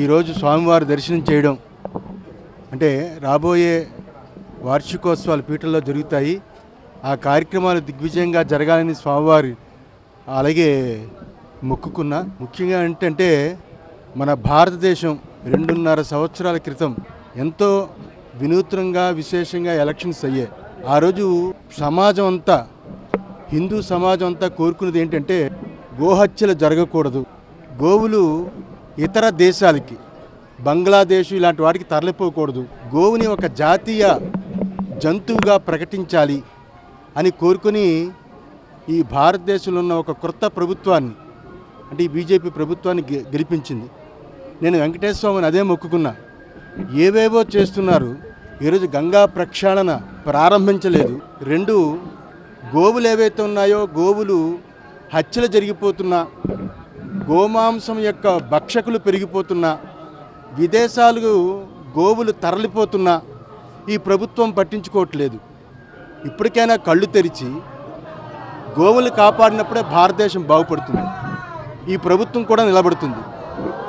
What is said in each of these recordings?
ఈరోజు స్వామివారి దర్శనం చేయడం అంటే రాబోయే వార్షికోత్సవాలు పీఠంలో జరుగుతాయి. ఆ కార్యక్రమాలు దిగ్విజయంగా జరగాలని స్వామివారి అలాగే మొక్కుకున్నా. ముఖ్యంగా ఏంటంటే మన భారతదేశం 2.5 సంవత్సరాల క్రితం ఎంతో వినూత్నంగా విశేషంగా ఎలక్షన్స్ అయ్యాయి. ఆ రోజు సమాజం అంతా హిందూ సమాజం అంతా కోరుకున్నది ఏంటంటే గోహత్యలు జరగకూడదు, గోవులు ఇతర దేశాలకి బంగ్లాదేశ్ ఇలాంటి వాటికి తరలిపోకూడదు, గోవుని ఒక జాతీయ జంతువుగా ప్రకటించాలి అని కోరుకుని ఈ భారతదేశంలో ఉన్న ఒక కొత్త ప్రభుత్వాన్ని అంటే ఈ బీజేపీ ప్రభుత్వాన్ని గెలిపించింది. నేను వెంకటేశ్వర స్వామిని అదే మొక్కుకున్నా. ఏవేవో చేస్తున్నారు. ఈరోజు గంగా ప్రక్షాళన ప్రారంభించలేదు. 2 గోవులు ఏవైతే ఉన్నాయో గోవులు హత్యలు జరిగిపోతున్నా, గోమాంసం యొక్క భక్షకులు పెరిగిపోతున్నా, విదేశాలకు గోవులు తరలిపోతున్నా ఈ ప్రభుత్వం పట్టించుకోవట్లేదు. ఇప్పటికైనా కళ్ళు తెరిచి గోవులు కాపాడినప్పుడే భారతదేశం బాగుపడుతుంది, ఈ ప్రభుత్వం కూడా నిలబడుతుంది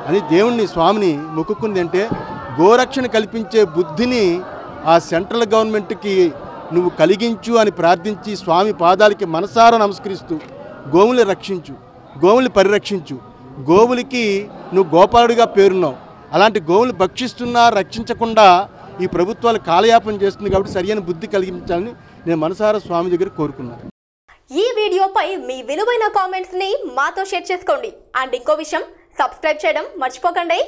అని దేవుణ్ణి స్వామిని మొక్కుకుంది. అంటే గోరక్షణ కల్పించే బుద్ధిని ఆ సెంట్రల్ గవర్నమెంట్కి నువ్వు కలిగించు అని ప్రార్థించి స్వామి పాదాలకి మనసారా నమస్కరిస్తూ గోవుల్ని రక్షించు, గోవుల్ని పరిరక్షించు. గోవులకి నువ్వు గోపాలుడిగా పేరున్నావు. అలాంటి గోవులు భక్షిస్తున్నా రక్షించకుండా ఈ ప్రభుత్వాలు కాలయాపన చేస్తుంది. కాబట్టి సరైన బుద్ధి కలిగించాలని నేను మనసారా స్వామి దగ్గర కోరుకున్నాను. ఈ వీడియోపై మీ విలువైన కామెంట్స్ ని మాతో షేర్ చేసుకోండి. అండ్ ఇంకో విషయం, సబ్స్క్రైబ్ చేయడం మర్చిపోకండి.